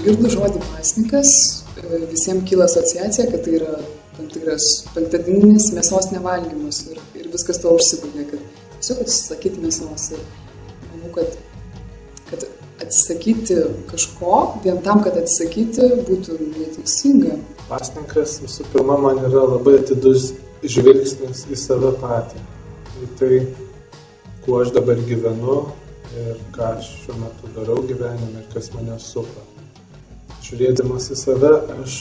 išgirdus žodį pasninkas, visiems kyla asociacija, kad tai yra tam tikras penktadieninis mėsos nevalgymas ir viskas to užsibaigia, kad tiesiog atsisakyti mėsos. Ir manau, kad atsisakyti kažko, vien tam, kad atsisakyti, būtų neteisinga. Pasninkas visų pirma man yra labai atidus žvilgsnis į save patį, į tai, kuo aš dabar gyvenu ir ką aš šiuo metu darau gyvenime ir kas mane supa. Žiūrėdamas į save, aš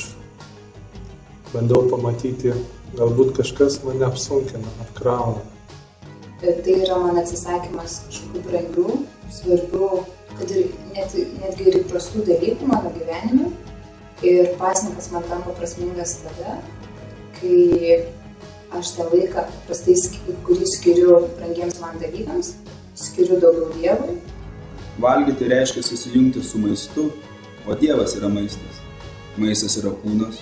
bandau pamatyti, galbūt kažkas mane apsunkina, apkrauna. Tai yra man atsisakymas kažkokių brangių, svarbių, kad ir netgi ir įprastų dalykų mano gyvenime. Ir pasninkas man tampa prasmingas tada, kai aš tą laiką, kurį skiriu brangiems man dalykams, skiriu daugiau Dievui. Valgyti reiškia susijungti su maistu, o Dievas yra maistas. Maistas yra kūnas,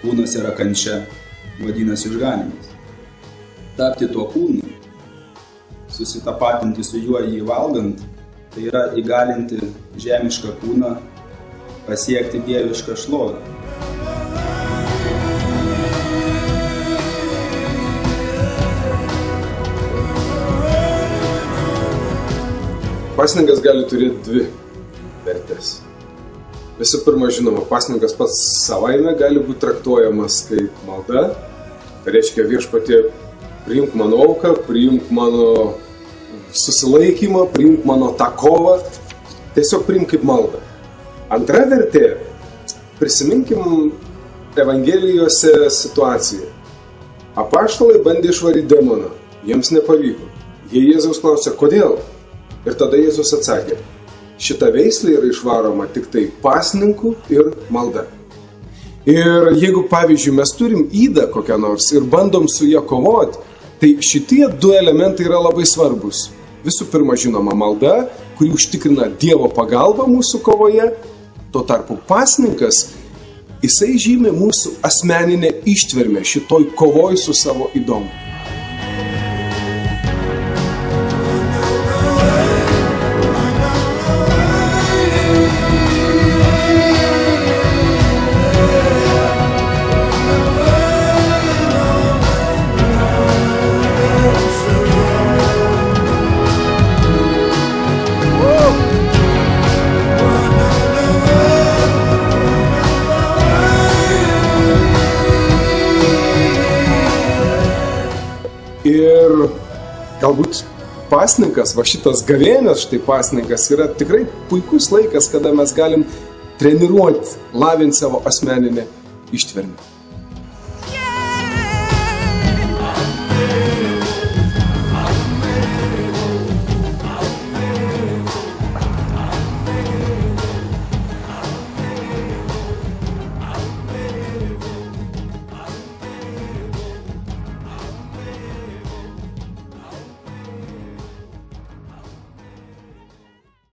kūnas yra kančia, vadinasi išganymas. Tapti tuo kūnu, susitapatinti su juo jį valgant, tai yra įgalinti žemišką kūną, pasiekti dievišką šlovę. Pasninkas gali turėti dvi vertės. Visų pirma, žinoma, pasninkas pats savaime gali būti traktuojamas kaip malda. Tai reiškia, viešpatie, priimk mano auką, priimk mano susilaikymą, priimk mano tą kovą. Tiesiog priimk kaip maldą. Antra vertė, prisiminkim Evangelijose situaciją. Apaštalai bandė išvaryti demoną, jiems nepavyko. Jie Jėzaus klausė, kodėl? Ir tada Jėzus atsakė, šita veislė yra išvaroma tik tai pasninku ir malda. Ir jeigu, pavyzdžiui, mes turim ydą kokią nors ir bandom su ją kovoti, tai šitie du elementai yra labai svarbus. Visų pirma, žinoma, malda, kuri užtikrina Dievo pagalbą mūsų kovoje. Tuo tarpu pasninkas, jisai žymi mūsų asmeninę ištvermę šitoj kovoj su savo ydom. Ir galbūt pasninkas, va šitas gavėnios, štai pasninkas yra tikrai puikus laikas, kada mes galim treniruoti, lavinti savo asmeninę ištvermę.